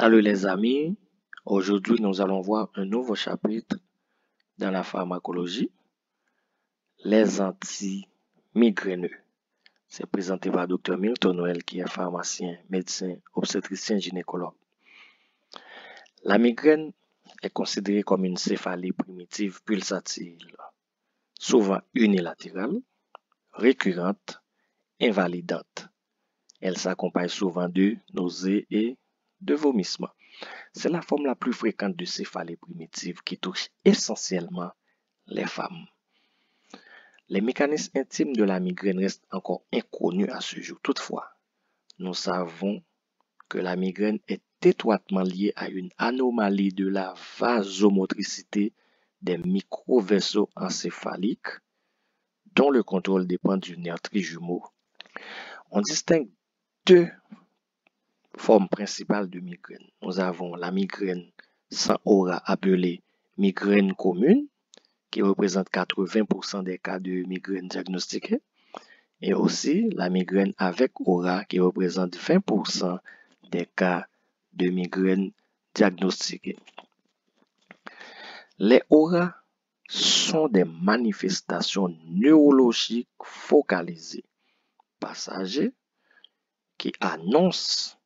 Salut les amis, aujourd'hui nous allons voir un nouveau chapitre dans la pharmacologie, les antimigraineux. C'est présenté par Dr Milton Noël qui est pharmacien, médecin, obstétricien, gynécologue. La migraine est considérée comme une céphalie primitive pulsatile, souvent unilatérale, récurrente, invalidante. Elle s'accompagne souvent de nausées et de vomissements. C'est la forme la plus fréquente de céphalie primitive qui touche essentiellement les femmes. Les mécanismes intimes de la migraine restent encore inconnus à ce jour. Toutefois, nous savons que la migraine est étroitement liée à une anomalie de la vasomotricité des microvaisseaux encéphaliques dont le contrôle dépend du nerf trijumeau. On distingue deux formes principales de migraine. Nous avons la migraine sans aura appelée migraine commune, qui représente 80% des cas de migraine diagnostiqués, et aussi la migraine avec aura, qui représente 20% des cas de migraine diagnostiqués. Les auras sont des manifestations neurologiques focalisées, passagères, qui annoncent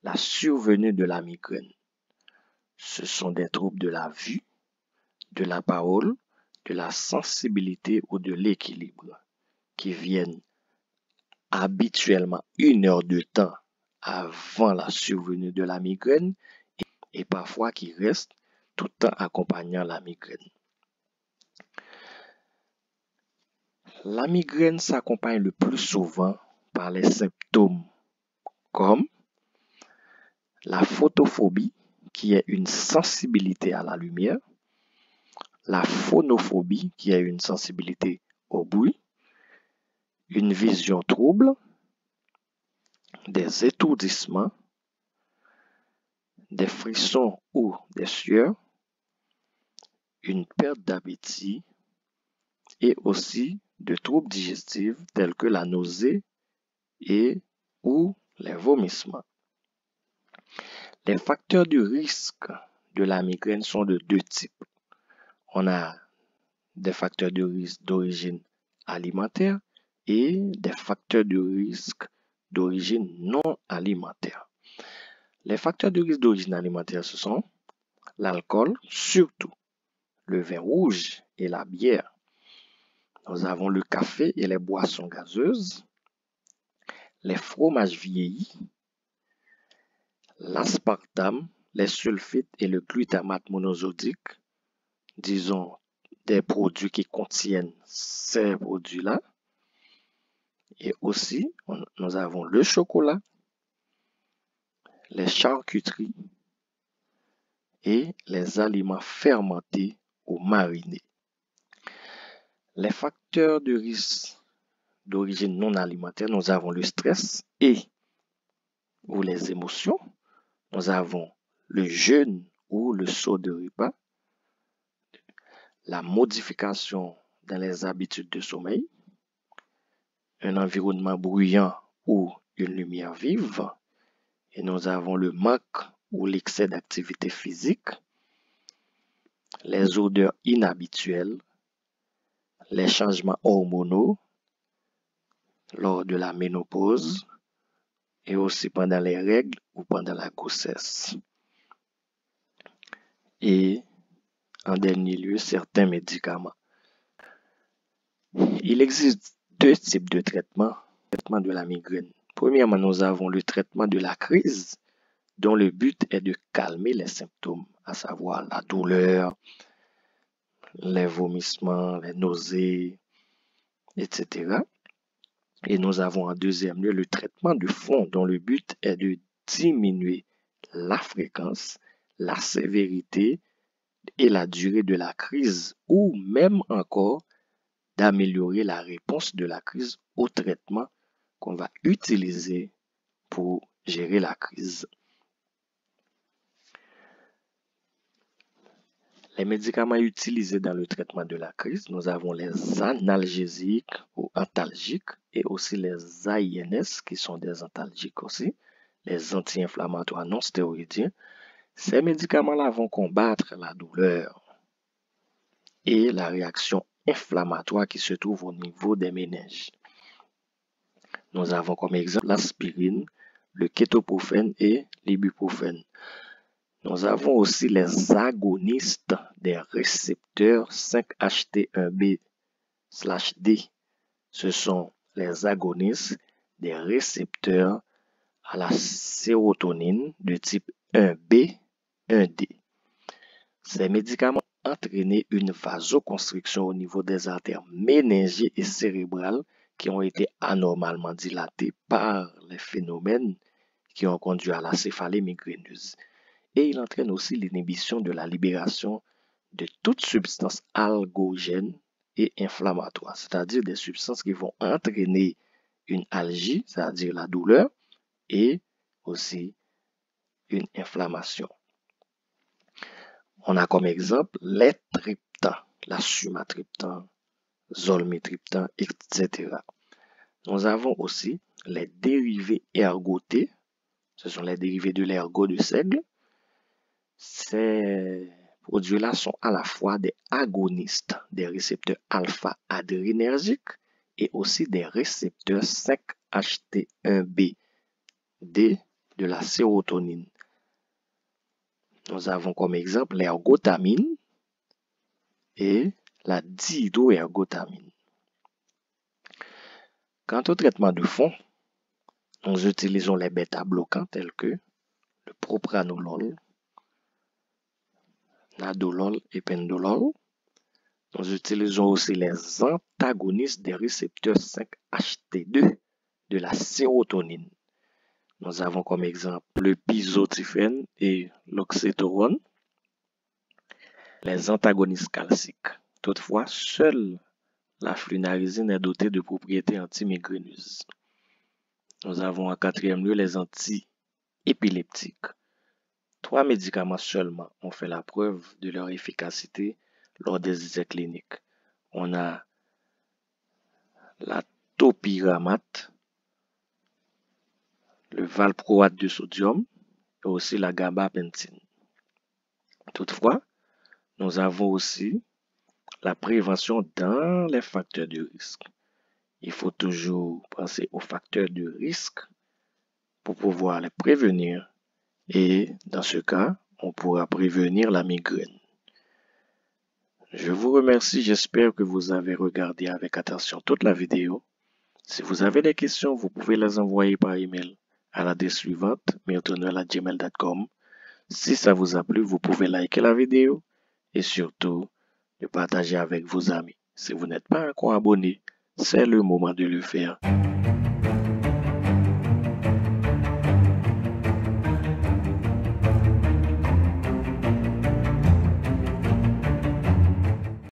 la survenue de la migraine. Ce sont des troubles de la vue, de la parole, de la sensibilité ou de l'équilibre qui viennent habituellement 1 heure de temps avant la survenue de la migraine et parfois qui restent tout le temps accompagnant la migraine. La migraine s'accompagne le plus souvent par les symptômes comme la photophobie, qui est une sensibilité à la lumière, la phonophobie, qui est une sensibilité au bruit, une vision trouble, des étourdissements, des frissons ou des sueurs, une perte d'appétit et aussi de troubles digestifs tels que la nausée et ou les vomissements. Les facteurs de risque de la migraine sont de deux types. On a des facteurs de risque d'origine alimentaire et des facteurs de risque d'origine non alimentaire. Les facteurs de risque d'origine alimentaire, ce sont l'alcool, surtout le vin rouge et la bière. Nous avons le café et les boissons gazeuses, les fromages vieillis, l'aspartame, les sulfites et le glutamate monosodique, disons des produits qui contiennent ces produits-là. Et aussi, nous avons le chocolat, les charcuteries et les aliments fermentés ou marinés. Les facteurs de risque d'origine non alimentaire, nous avons le stress ou les émotions. Nous avons le jeûne ou le saut de repas, la modification dans les habitudes de sommeil, un environnement bruyant ou une lumière vive, et nous avons le manque ou l'excès d'activité physique, les odeurs inhabituelles, les changements hormonaux lors de la ménopause et aussi pendant les règles ou pendant la grossesse. Et en dernier lieu, certains médicaments. Il existe deux types de traitement de la migraine. Premièrement, nous avons le traitement de la crise, dont le but est de calmer les symptômes, à savoir la douleur, les vomissements, les nausées, etc. Et nous avons en deuxième lieu le traitement de fond, dont le but est de diminuer la fréquence, la sévérité et la durée de la crise, ou même encore d'améliorer la réponse de la crise au traitement qu'on va utiliser pour gérer la crise. Les médicaments utilisés dans le traitement de la crise, nous avons les analgésiques ou antalgiques et aussi les AINS qui sont des antalgiques aussi, les anti-inflammatoires non stéroïdiens, Ces médicaments-là vont combattre la douleur et la réaction inflammatoire qui se trouve au niveau des méninges. Nous avons comme exemple l'aspirine, le kétoprophène et l'ibuprofène. Nous avons aussi les agonistes des récepteurs 5-HT1B/D. Ce sont les agonistes des récepteurs à la sérotonine de type 1B, 1D. Ces médicaments entraîné une vasoconstriction au niveau des artères méningées et cérébrales qui ont été anormalement dilatées par les phénomènes qui ont conduit à la céphalée migraineuse. Et il entraîne aussi l'inhibition de la libération de toute substance algogène et inflammatoire, c'est-à-dire des substances qui vont entraîner une algie, c'est-à-dire la douleur, et aussi une inflammation. On a comme exemple les triptans, la sumatriptan, zolmitriptan, etc. Nous avons aussi les dérivés ergotés, ce sont les dérivés de l'ergot de seigle. Ces produits-là sont à la fois des agonistes des récepteurs alpha-adrénergiques et aussi des récepteurs 5-HT1B, D de la sérotonine. Nous avons comme exemple l'ergotamine et la dihydroergotamine. Quant au traitement de fond, nous utilisons les bêta-bloquants tels que le propranolol, nadolol et pendolol. Nous utilisons aussi les antagonistes des récepteurs 5-HT2 de la sérotonine. Nous avons comme exemple le pizotifène et l'oxétorone, les antagonistes calciques. Toutefois, seule la flunarizine est dotée de propriétés antimigraineuses. Nous avons en quatrième lieu les anti-épileptiques. 3 médicaments seulement ont fait la preuve de leur efficacité lors des essais cliniques. On a la topiramate, le valproate de sodium et aussi la gabapentine. Toutefois, nous avons aussi la prévention dans les facteurs de risque. Il faut toujours penser aux facteurs de risque pour pouvoir les prévenir et dans ce cas, on pourra prévenir la migraine. Je vous remercie, j'espère que vous avez regardé avec attention toute la vidéo. Si vous avez des questions, vous pouvez les envoyer par email à l'adresse suivante, miltonel@gmail.com. Si ça vous a plu, vous pouvez liker la vidéo et surtout de partager avec vos amis. Si vous n'êtes pas encore abonné, c'est le moment de le faire.